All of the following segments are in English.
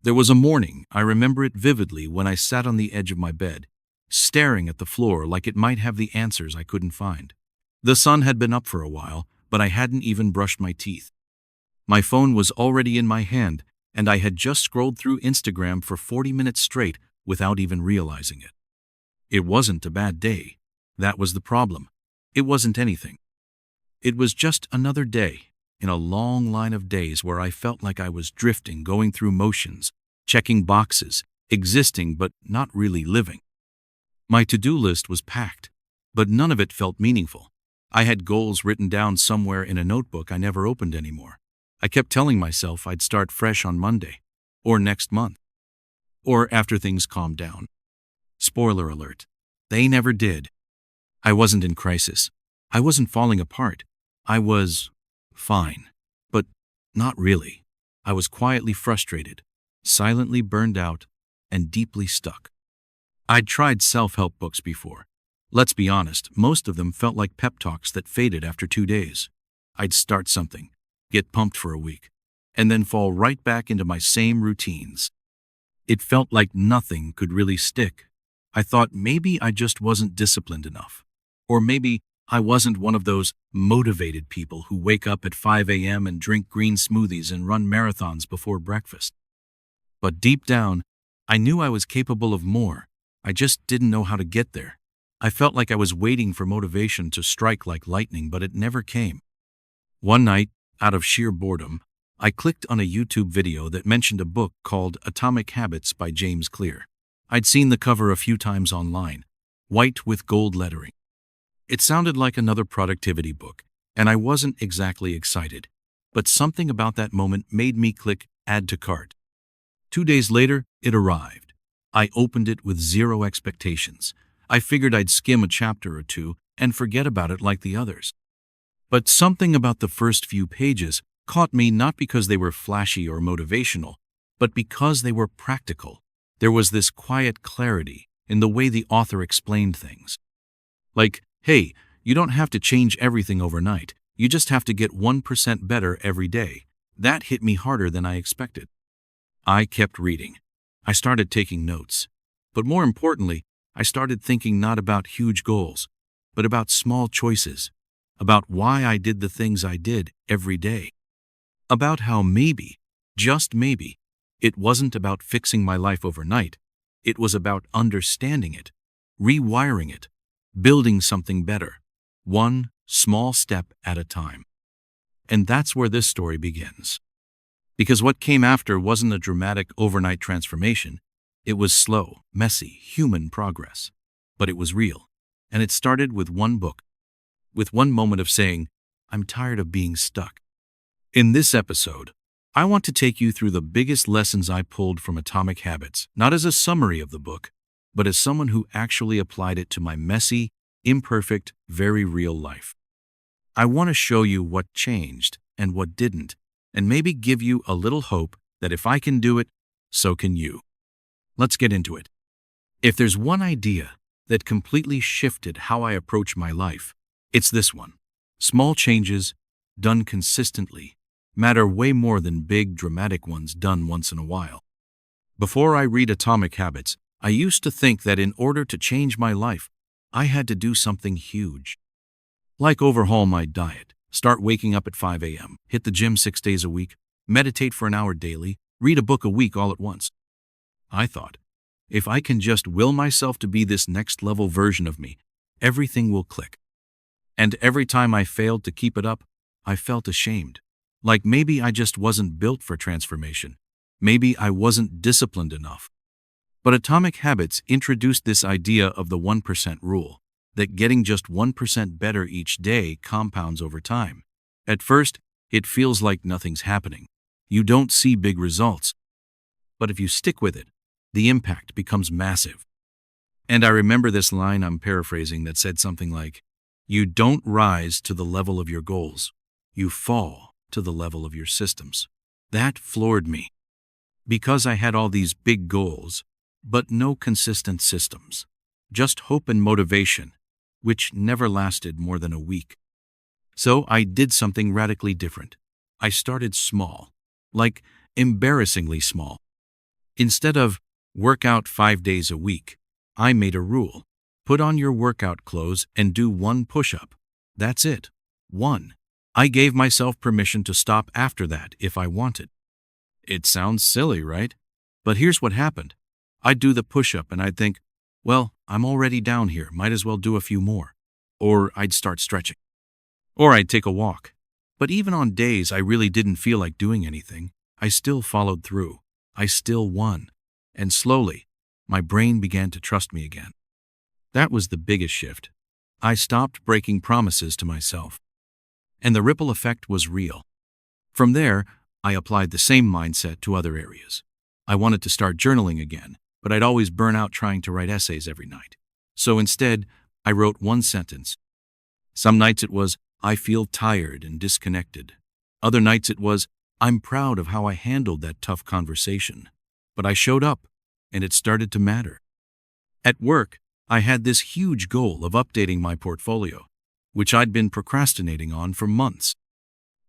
There was a morning, I remember it vividly, when I sat on the edge of my bed, staring at the floor like it might have the answers I couldn't find. The sun had been up for a while, but I hadn't even brushed my teeth. My phone was already in my hand, and I had just scrolled through Instagram for 40 minutes straight without even realizing it. It wasn't a bad day. That was the problem. It wasn't anything. It was just another day in a long line of days where I felt like I was drifting, going through motions, checking boxes, existing but not really living. My to-do list was packed, but none of it felt meaningful. I had goals written down somewhere in a notebook I never opened anymore. I kept telling myself I'd start fresh on Monday, or next month, or after things calmed down. Spoiler alert, they never did. I wasn't in crisis. I wasn't falling apart. I was fine, but not really. I was quietly frustrated, silently burned out, and deeply stuck. I'd tried self-help books before. Let's be honest, most of them felt like pep talks that faded after 2 days. I'd start something, get pumped for a week, and then fall right back into my same routines. It felt like nothing could really stick. I thought maybe I just wasn't disciplined enough. Or maybe I wasn't one of those motivated people who wake up at 5 a.m. and drink green smoothies and run marathons before breakfast. But deep down, I knew I was capable of more. I just didn't know how to get there. I felt like I was waiting for motivation to strike like lightning, but it never came. One night, out of sheer boredom, I clicked on a YouTube video that mentioned a book called Atomic Habits by James Clear. I'd seen the cover a few times online, white with gold lettering. It sounded like another productivity book, and I wasn't exactly excited. But something about that moment made me click Add to Cart. 2 days later, it arrived. I opened it with zero expectations. I figured I'd skim a chapter or two and forget about it like the others. But something about the first few pages caught me, not because they were flashy or motivational, but because they were practical. There was this quiet clarity in the way the author explained things. Like, hey, you don't have to change everything overnight. You just have to get 1% better every day. That hit me harder than I expected. I kept reading. I started taking notes. But more importantly, I started thinking not about huge goals, but about small choices, about why I did the things I did every day, about how maybe, just maybe, it wasn't about fixing my life overnight. It was about understanding it, rewiring it, building something better, one small step at a time. And that's where this story begins. Because what came after wasn't a dramatic overnight transformation. It was slow, messy, human progress. But it was real. And it started with one book, with one moment of saying, I'm tired of being stuck. In this episode, I want to take you through the biggest lessons I pulled from Atomic Habits, not as a summary of the book, but as someone who actually applied it to my messy, imperfect, very real life. I want to show you what changed and what didn't, and maybe give you a little hope that if I can do it, so can you. Let's get into it. If there's one idea that completely shifted how I approach my life, it's this one. Small changes, done consistently, matter way more than big, dramatic ones done once in a while. Before I read Atomic Habits, I used to think that in order to change my life, I had to do something huge. Like overhaul my diet, start waking up at 5 a.m., hit the gym 6 days a week, meditate for an hour daily, read a book a week all at once. I thought, if I can just will myself to be this next level version of me, everything will click. And every time I failed to keep it up, I felt ashamed. Like maybe I just wasn't built for transformation. Maybe I wasn't disciplined enough. But Atomic Habits introduced this idea of the 1% rule, that getting just 1% better each day compounds over time. At first, it feels like nothing's happening. You don't see big results. But if you stick with it, the impact becomes massive. And I remember this line I'm paraphrasing that said something like, you don't rise to the level of your goals. You fall to the level of your systems. That floored me. Because I had all these big goals, but no consistent systems. Just hope and motivation, which never lasted more than a week. So I did something radically different. I started small, like embarrassingly small. Instead of work out 5 days a week, I made a rule. Put on your workout clothes and do one push-up. That's it. One. I gave myself permission to stop after that if I wanted. It sounds silly, right? But here's what happened. I'd do the push-up and I'd think, well, I'm already down here, might as well do a few more. Or I'd start stretching. Or I'd take a walk. But even on days I really didn't feel like doing anything, I still followed through. I still won. And slowly, my brain began to trust me again. That was the biggest shift. I stopped breaking promises to myself. And the ripple effect was real. From there, I applied the same mindset to other areas. I wanted to start journaling again, but I'd always burn out trying to write essays every night. So instead, I wrote one sentence. Some nights it was, I feel tired and disconnected. Other nights it was, I'm proud of how I handled that tough conversation. But I showed up, and it started to matter. At work, I had this huge goal of updating my portfolio, which I'd been procrastinating on for months.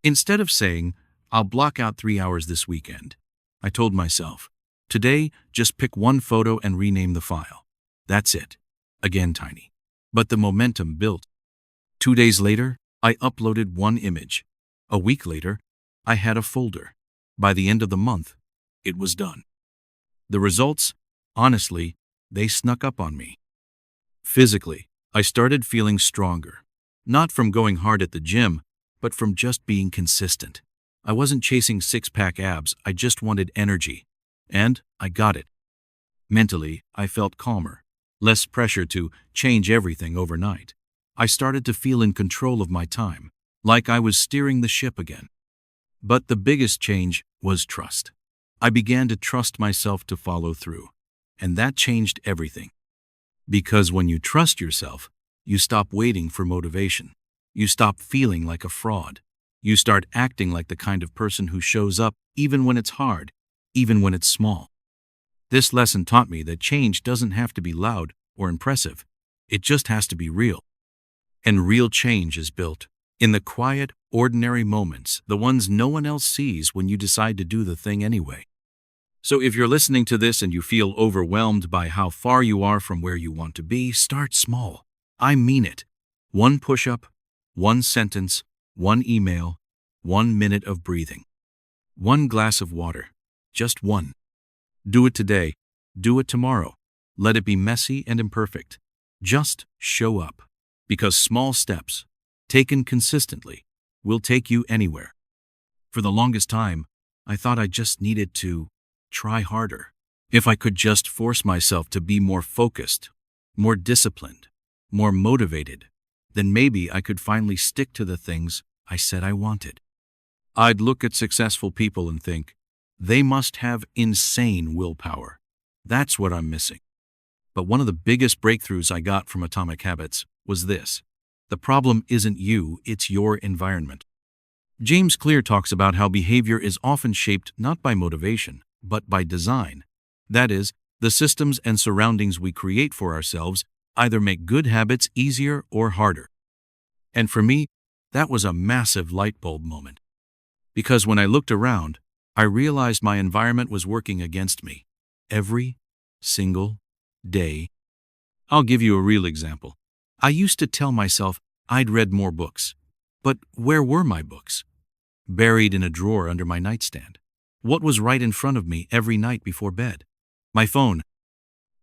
Instead of saying, I'll block out 3 hours this weekend, I told myself, today, just pick one photo and rename the file. That's it. Again, tiny. But the momentum built. 2 days later, I uploaded one image. A week later, I had a folder. By the end of the month, it was done. The results, honestly, they snuck up on me. Physically, I started feeling stronger. Not from going hard at the gym, but from just being consistent. I wasn't chasing six-pack abs, I just wanted energy. And I got it. Mentally, I felt calmer. Less pressure to change everything overnight. I started to feel in control of my time, like I was steering the ship again. But the biggest change was trust. I began to trust myself to follow through. And that changed everything. Because when you trust yourself, you stop waiting for motivation. You stop feeling like a fraud. You start acting like the kind of person who shows up even when it's hard, even when it's small. This lesson taught me that change doesn't have to be loud or impressive. It just has to be real. And real change is built in the quiet, ordinary moments, the ones no one else sees when you decide to do the thing anyway. So if you're listening to this and you feel overwhelmed by how far you are from where you want to be, start small. I mean it. One push-up, one sentence, one email, 1 minute of breathing. One glass of water. Just one. Do it today. Do it tomorrow. Let it be messy and imperfect. Just show up. Because small steps, taken consistently, will take you anywhere. For the longest time, I thought I just needed to try harder. If I could just force myself to be more focused, more disciplined, more motivated, then maybe I could finally stick to the things I said I wanted. I'd look at successful people and think, they must have insane willpower. That's what I'm missing. But one of the biggest breakthroughs I got from Atomic Habits was this. The problem isn't you, it's your environment. James Clear talks about how behavior is often shaped not by motivation, but by design. That is, the systems and surroundings we create for ourselves either make good habits easier or harder. And for me, that was a massive light bulb moment. Because when I looked around, I realized my environment was working against me. Every single day. I'll give you a real example. I used to tell myself I'd read more books. But where were my books? Buried in a drawer under my nightstand. What was right in front of me every night before bed? My phone.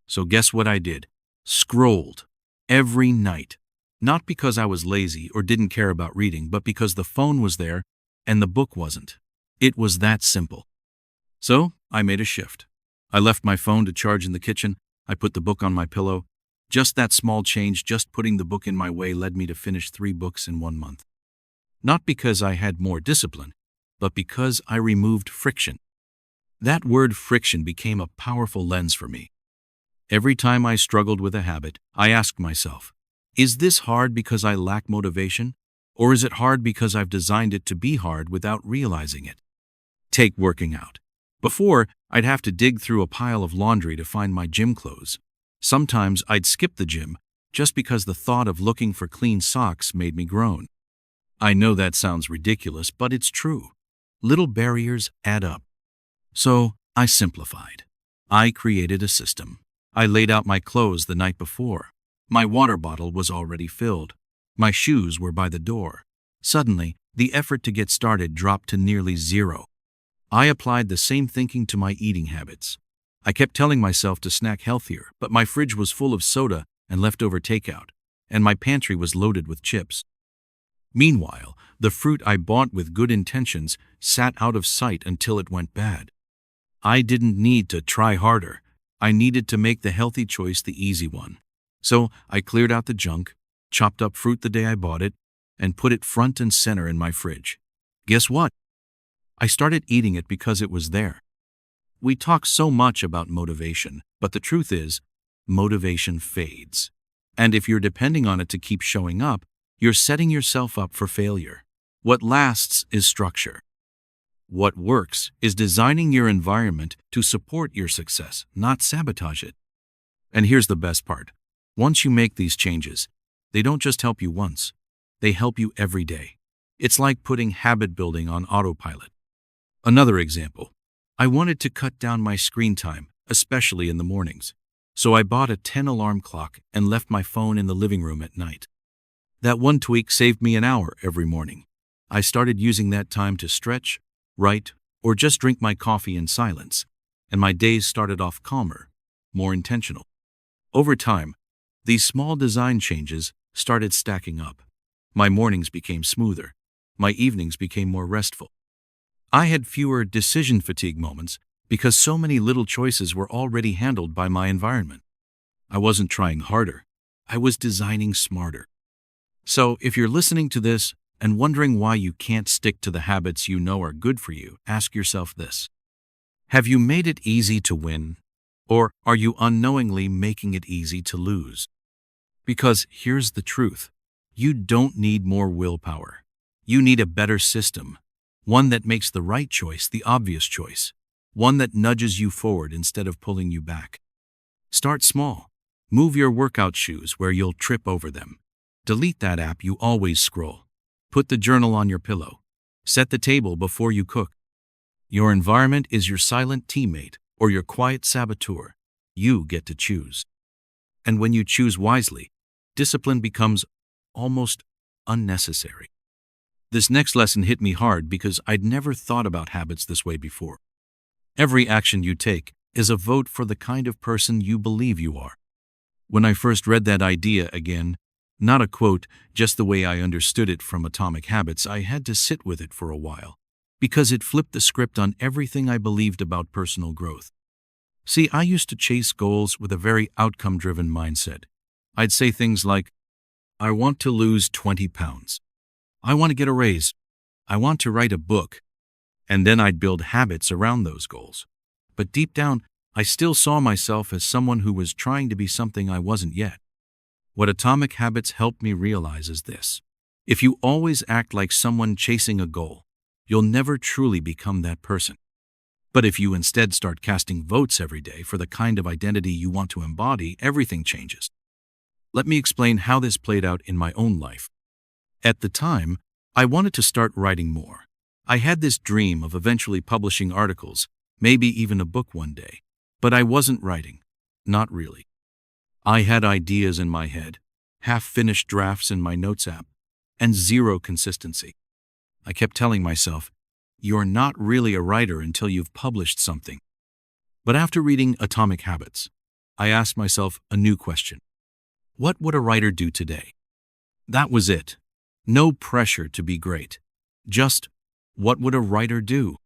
So guess what I did? Scrolled. Every night. Not because I was lazy or didn't care about reading, but because the phone was there and the book wasn't. It was that simple. So I made a shift. I left my phone to charge in the kitchen. I put the book on my pillow. Just that small change, just putting the book in my way, led me to finish 3 books in 1 month. Not because I had more discipline, but because I removed friction. That word friction became a powerful lens for me. Every time I struggled with a habit, I asked myself, is this hard because I lack motivation? Or is it hard because I've designed it to be hard without realizing it? Take working out. Before, I'd have to dig through a pile of laundry to find my gym clothes. Sometimes I'd skip the gym just because the thought of looking for clean socks made me groan. I know that sounds ridiculous, but it's true. Little barriers add up. So I simplified. I created a system. I laid out my clothes the night before. My water bottle was already filled. My shoes were by the door. Suddenly, the effort to get started dropped to nearly zero. I applied the same thinking to my eating habits. I kept telling myself to snack healthier, but my fridge was full of soda and leftover takeout, and my pantry was loaded with chips. Meanwhile, the fruit I bought with good intentions sat out of sight until it went bad. I didn't need to try harder. I needed to make the healthy choice the easy one. So I cleared out the junk, chopped up fruit the day I bought it, and put it front and center in my fridge. Guess what? I started eating it because it was there. We talk so much about motivation, but the truth is, motivation fades. And if you're depending on it to keep showing up, you're setting yourself up for failure. What lasts is structure. What works is designing your environment to support your success, not sabotage it. And here's the best part. Once you make these changes, they don't just help you once. They help you every day. It's like putting habit building on autopilot. Another example. I wanted to cut down my screen time, especially in the mornings. So I bought a 10-alarm clock and left my phone in the living room at night. That one tweak saved me an hour every morning. I started using that time to stretch, write, or just drink my coffee in silence, and my days started off calmer, more intentional. Over time, these small design changes started stacking up. My mornings became smoother. My evenings became more restful. I had fewer decision fatigue moments because so many little choices were already handled by my environment. I wasn't trying harder. I was designing smarter. So, if you're listening to this and wondering why you can't stick to the habits you know are good for you, ask yourself this. Have you made it easy to win? Or are you unknowingly making it easy to lose? Because here's the truth. You don't need more willpower. You need a better system. One that makes the right choice the obvious choice. One that nudges you forward instead of pulling you back. Start small. Move your workout shoes where you'll trip over them. Delete that app you always scroll. Put the journal on your pillow. Set the table before you cook. Your environment is your silent teammate or your quiet saboteur. You get to choose. And when you choose wisely, discipline becomes almost unnecessary. This next lesson hit me hard because I'd never thought about habits this way before. Every action you take is a vote for the kind of person you believe you are. When I first read that idea again, not a quote, just the way I understood it from Atomic Habits, I had to sit with it for a while, because it flipped the script on everything I believed about personal growth. See, I used to chase goals with a very outcome-driven mindset. I'd say things like, I want to lose 20 pounds. I want to get a raise. I want to write a book. And then I'd build habits around those goals. But deep down, I still saw myself as someone who was trying to be something I wasn't yet. What Atomic Habits helped me realize is this. If you always act like someone chasing a goal, you'll never truly become that person. But if you instead start casting votes every day for the kind of identity you want to embody, everything changes. Let me explain how this played out in my own life. At the time, I wanted to start writing more. I had this dream of eventually publishing articles, maybe even a book one day. But I wasn't writing. Not really. I had ideas in my head, half-finished drafts in my notes app, and zero consistency. I kept telling myself, you're not really a writer until you've published something. But after reading Atomic Habits, I asked myself a new question. What would a writer do today? That was it. No pressure to be great. Just, what would a writer do?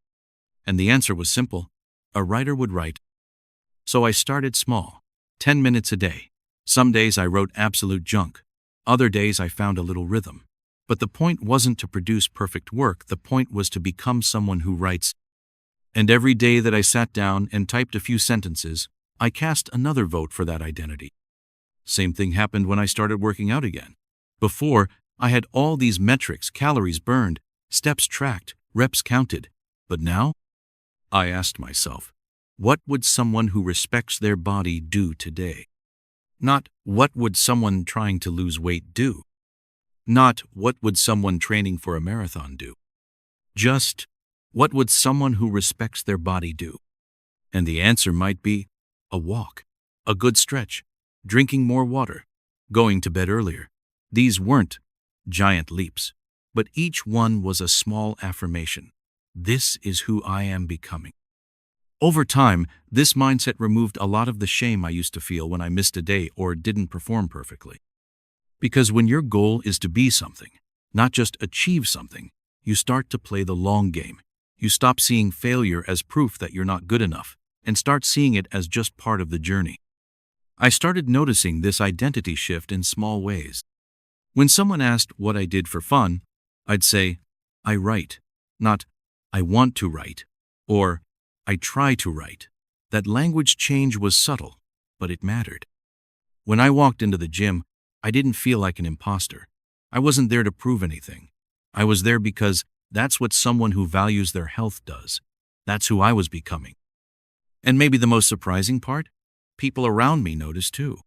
And the answer was simple. A writer would write. So I started small, 10 minutes a day. Some days I wrote absolute junk. Other days I found a little rhythm. But the point wasn't to produce perfect work. The point was to become someone who writes. And every day that I sat down and typed a few sentences, I cast another vote for that identity. Same thing happened when I started working out again. Before, I had all these metrics, calories burned, steps tracked, reps counted. But now, I asked myself, what would someone who respects their body do today? Not, what would someone trying to lose weight do? Not, what would someone training for a marathon do? Just, what would someone who respects their body do? And the answer might be a walk, a good stretch, drinking more water, going to bed earlier. These weren't giant leaps, but each one was a small affirmation. This is who I am becoming. Over time, this mindset removed a lot of the shame I used to feel when I missed a day or didn't perform perfectly. Because when your goal is to be something, not just achieve something, you start to play the long game. You stop seeing failure as proof that you're not good enough and start seeing it as just part of the journey. I started noticing this identity shift in small ways. When someone asked what I did for fun, I'd say, I write, not I want to write, or I try to write. That language change was subtle, but it mattered. When I walked into the gym, I didn't feel like an imposter. I wasn't there to prove anything. I was there because that's what someone who values their health does. That's who I was becoming. And maybe the most surprising part? People around me noticed too.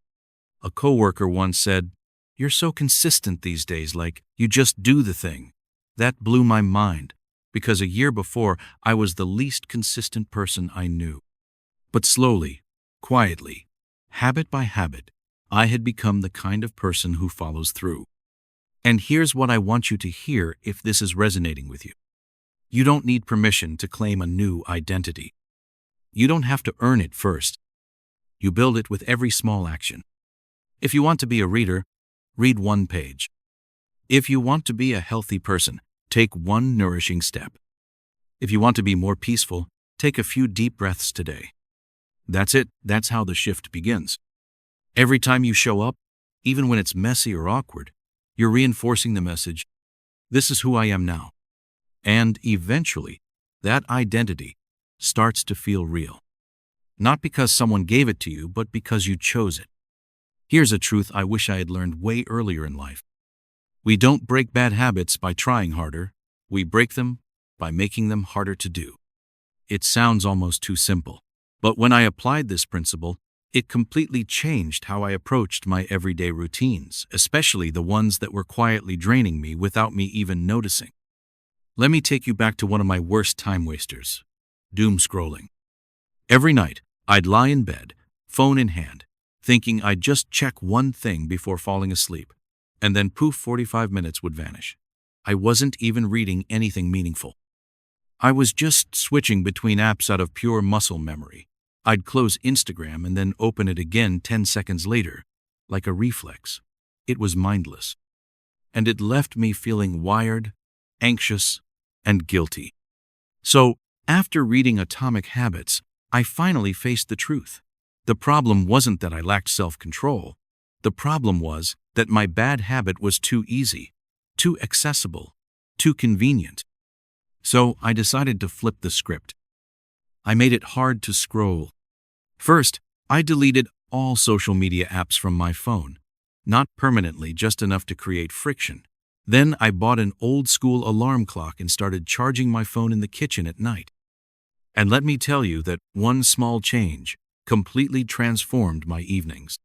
A coworker once said, "You're so consistent these days, like you just do the thing." That blew my mind, because a year before I was the least consistent person I knew. But slowly, quietly, habit by habit, I had become the kind of person who follows through. And here's what I want you to hear if this is resonating with you. You don't need permission to claim a new identity. You don't have to earn it first. You build it with every small action. If you want to be a reader, read one page. If you want to be a healthy person, take one nourishing step. If you want to be more peaceful, take a few deep breaths today. That's it. That's how the shift begins. Every time you show up, even when it's messy or awkward, you're reinforcing the message, this is who I am now. And eventually, that identity starts to feel real. Not because someone gave it to you, but because you chose it. Here's a truth I wish I had learned way earlier in life. We don't break bad habits by trying harder. We break them by making them harder to do. It sounds almost too simple, but when I applied this principle, it completely changed how I approached my everyday routines, especially the ones that were quietly draining me without me even noticing. Let me take you back to one of my worst time wasters, doom scrolling. Every night, I'd lie in bed, phone in hand, thinking I'd just check one thing before falling asleep, and then poof, 45 minutes would vanish. I wasn't even reading anything meaningful. I was just switching between apps out of pure muscle memory. I'd close Instagram and then open it again 10 seconds later, like a reflex. It was mindless. And it left me feeling wired, anxious, and guilty. So, after reading Atomic Habits, I finally faced the truth. The problem wasn't that I lacked self-control. The problem was that my bad habit was too easy, too accessible, too convenient. So I decided to flip the script. I made it hard to scroll. First, I deleted all social media apps from my phone. Not permanently, just enough to create friction. Then I bought an old-school alarm clock and started charging my phone in the kitchen at night. And let me tell you that one small change completely transformed my evenings.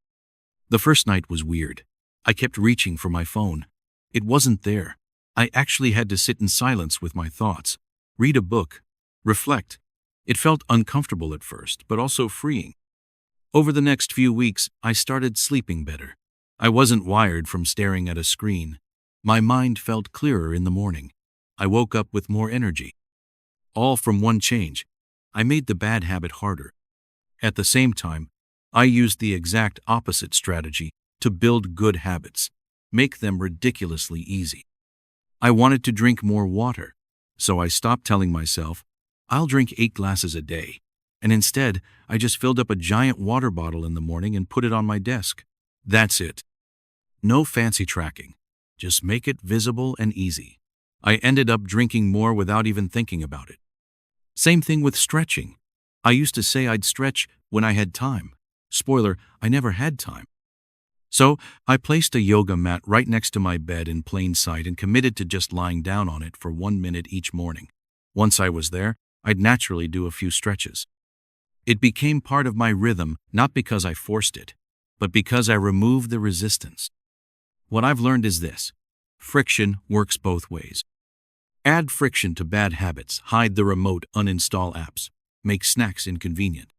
The first night was weird. I kept reaching for my phone. It wasn't there. I actually had to sit in silence with my thoughts, read a book, reflect. It felt uncomfortable at first, but also freeing. Over the next few weeks, I started sleeping better. I wasn't wired from staring at a screen. My mind felt clearer in the morning. I woke up with more energy. All from one change. I made the bad habit harder. At the same time, I used the exact opposite strategy to build good habits, make them ridiculously easy. I wanted to drink more water, so I stopped telling myself, I'll drink 8 glasses a day, and instead, I just filled up a giant water bottle in the morning and put it on my desk. That's it. No fancy tracking. Just make it visible and easy. I ended up drinking more without even thinking about it. Same thing with stretching. I used to say I'd stretch when I had time. Spoiler, I never had time. So I placed a yoga mat right next to my bed in plain sight and committed to just lying down on it for 1 minute each morning. Once I was there, I'd naturally do a few stretches. It became part of my rhythm, not because I forced it, but because I removed the resistance. What I've learned is this: friction works both ways. Add friction to bad habits, hide the remote, uninstall apps, make snacks inconvenient.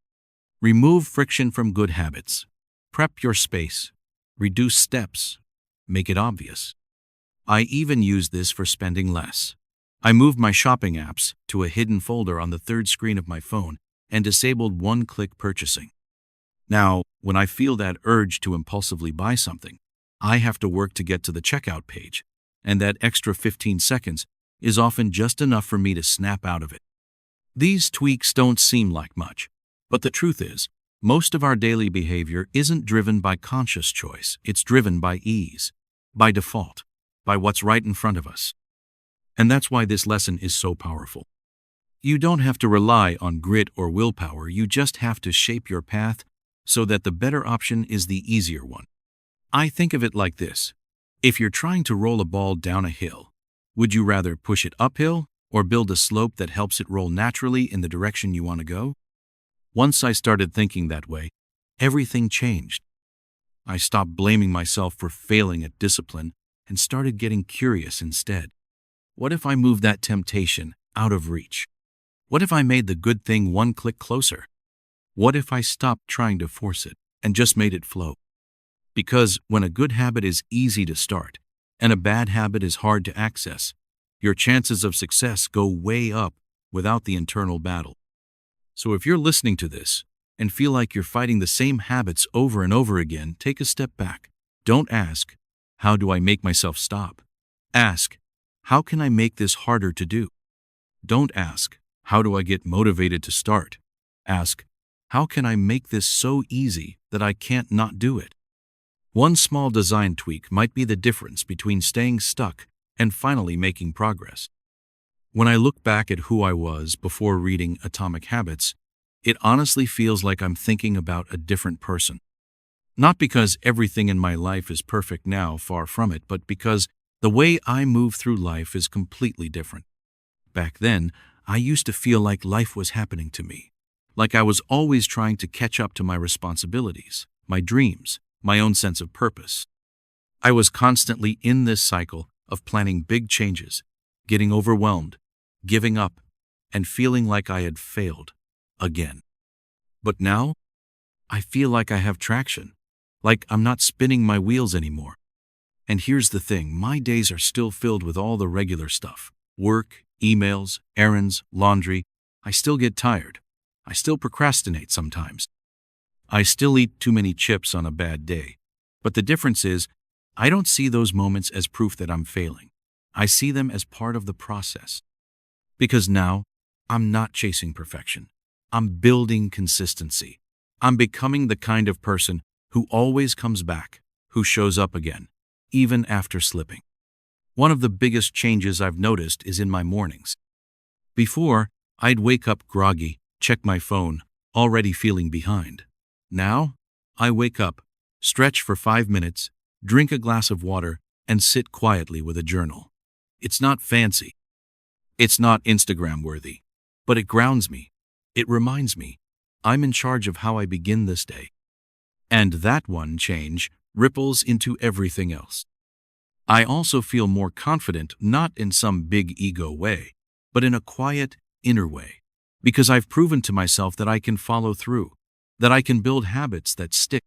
Remove friction from good habits. Prep your space. Reduce steps. Make it obvious. I even use this for spending less. I moved my shopping apps to a hidden folder on the third screen of my phone and disabled one-click purchasing. Now, when I feel that urge to impulsively buy something, I have to work to get to the checkout page, and that extra 15 seconds is often just enough for me to snap out of it. These tweaks don't seem like much, but the truth is, most of our daily behavior isn't driven by conscious choice. It's driven by ease, by default, by what's right in front of us. And that's why this lesson is so powerful. You don't have to rely on grit or willpower. You just have to shape your path so that the better option is the easier one. I think of it like this. If you're trying to roll a ball down a hill, would you rather push it uphill or build a slope that helps it roll naturally in the direction you want to go? Once I started thinking that way, everything changed. I stopped blaming myself for failing at discipline and started getting curious instead. What if I moved that temptation out of reach? What if I made the good thing one click closer? What if I stopped trying to force it and just made it flow? Because when a good habit is easy to start and a bad habit is hard to access, your chances of success go way up without the internal battle. So if you're listening to this and feel like you're fighting the same habits over and over again, take a step back. Don't ask, how do I make myself stop? Ask, how can I make this harder to do? Don't ask, how do I get motivated to start? Ask, how can I make this so easy that I can't not do it? One small design tweak might be the difference between staying stuck and finally making progress. When I look back at who I was before reading Atomic Habits, it honestly feels like I'm thinking about a different person. Not because everything in my life is perfect now, far from it, but because the way I move through life is completely different. Back then, I used to feel like life was happening to me, like I was always trying to catch up to my responsibilities, my dreams, my own sense of purpose. I was constantly in this cycle of planning big changes, getting overwhelmed, giving up, and feeling like I had failed again. But now, I feel like I have traction, like I'm not spinning my wheels anymore. And here's the thing, my days are still filled with all the regular stuff. Work, emails, errands, laundry. I still get tired. I still procrastinate sometimes. I still eat too many chips on a bad day. But the difference is, I don't see those moments as proof that I'm failing. I see them as part of the process. Because now, I'm not chasing perfection. I'm building consistency. I'm becoming the kind of person who always comes back, who shows up again, even after slipping. One of the biggest changes I've noticed is in my mornings. Before, I'd wake up groggy, check my phone, already feeling behind. Now, I wake up, stretch for 5 minutes, drink a glass of water, and sit quietly with a journal. It's not fancy. It's not Instagram-worthy, but it grounds me. It reminds me I'm in charge of how I begin this day. And that one change ripples into everything else. I also feel more confident, not in some big ego way, but in a quiet, inner way, because I've proven to myself that I can follow through, that I can build habits that stick,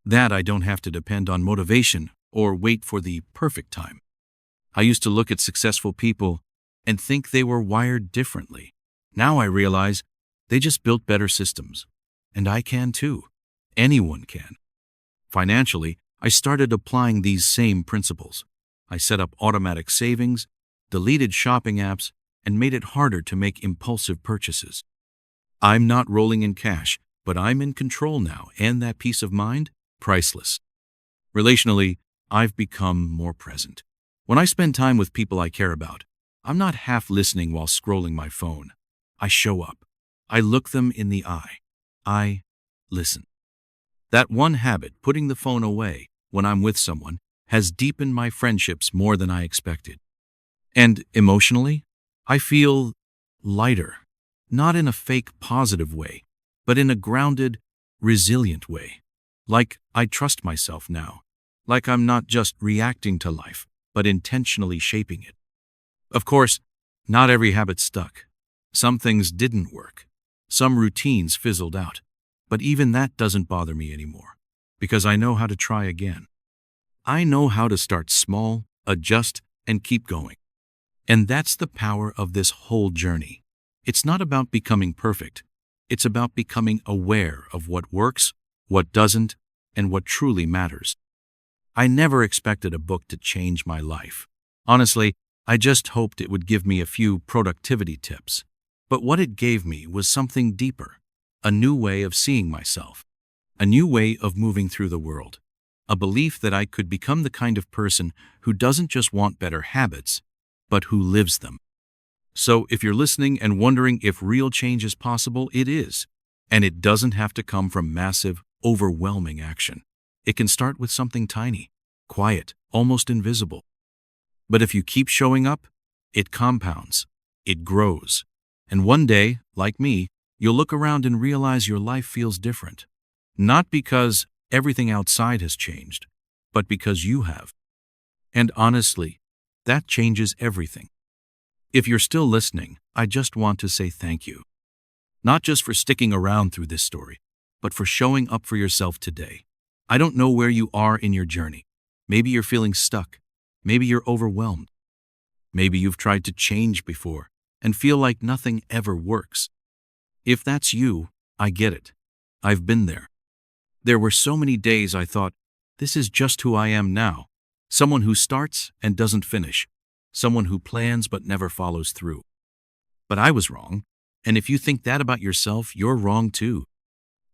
that I don't have to depend on motivation or wait for the perfect time. I used to look at successful people and think they were wired differently. Now I realize they just built better systems. And I can too. Anyone can. Financially, I started applying these same principles. I set up automatic savings, deleted shopping apps, and made it harder to make impulsive purchases. I'm not rolling in cash, but I'm in control now, and that peace of mind, priceless. Relationally, I've become more present. When I spend time with people I care about, I'm not half listening while scrolling my phone. I show up. I look them in the eye. I listen. That one habit, putting the phone away when I'm with someone, has deepened my friendships more than I expected. And emotionally, I feel lighter, not in a fake positive way, but in a grounded, resilient way. Like I trust myself now. Like I'm not just reacting to life, but intentionally shaping it. Of course, not every habit stuck. Some things didn't work. Some routines fizzled out. But even that doesn't bother me anymore, because I know how to try again. I know how to start small, adjust, and keep going. And that's the power of this whole journey. It's not about becoming perfect. It's about becoming aware of what works, what doesn't, and what truly matters. I never expected a book to change my life. Honestly, I just hoped it would give me a few productivity tips. But what it gave me was something deeper, a new way of seeing myself, a new way of moving through the world, a belief that I could become the kind of person who doesn't just want better habits, but who lives them. So if you're listening and wondering if real change is possible, it is. And it doesn't have to come from massive, overwhelming action. It can start with something tiny, quiet, almost invisible. But if you keep showing up, it compounds, it grows. And one day, like me, you'll look around and realize your life feels different. Not because everything outside has changed, but because you have. And honestly, that changes everything. If you're still listening, I just want to say thank you. Not just for sticking around through this story, but for showing up for yourself today. I don't know where you are in your journey. Maybe you're feeling stuck. Maybe you're overwhelmed. Maybe you've tried to change before and feel like nothing ever works. If that's you, I get it. I've been there. There were so many days I thought, this is just who I am now. Someone who starts and doesn't finish. Someone who plans but never follows through. But I was wrong. And if you think that about yourself, you're wrong too.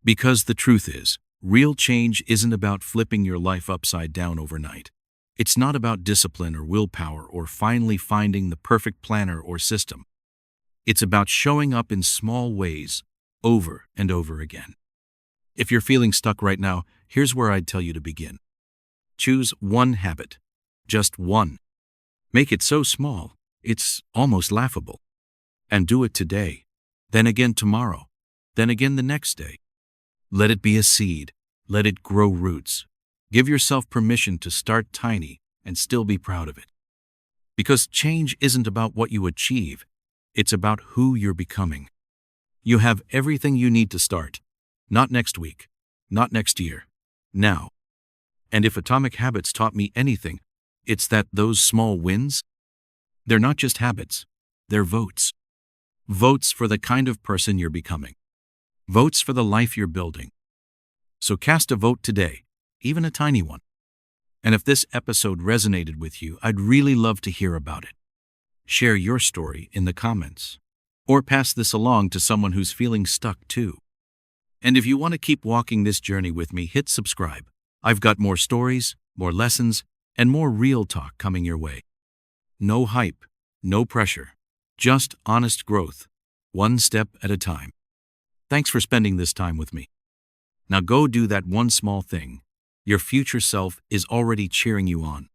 Because the truth is, real change isn't about flipping your life upside down overnight. It's not about discipline or willpower or finally finding the perfect planner or system. It's about showing up in small ways, over and over again. If you're feeling stuck right now, here's where I'd tell you to begin. Choose one habit. Just one. Make it so small, it's almost laughable. And do it today, then again tomorrow, then again the next day. Let it be a seed. Let it grow roots. Give yourself permission to start tiny and still be proud of it. Because change isn't about what you achieve, it's about who you're becoming. You have everything you need to start. Not next week, not next year, now. And if Atomic Habits taught me anything, it's that those small wins, they're not just habits, they're votes. Votes for the kind of person you're becoming. Votes for the life you're building. So cast a vote today, even a tiny one. And if this episode resonated with you, I'd really love to hear about it. Share your story in the comments. Or pass this along to someone who's feeling stuck too. And if you want to keep walking this journey with me, hit subscribe. I've got more stories, more lessons, and more real talk coming your way. No hype, no pressure, just honest growth, one step at a time. Thanks for spending this time with me. Now go do that one small thing. Your future self is already cheering you on.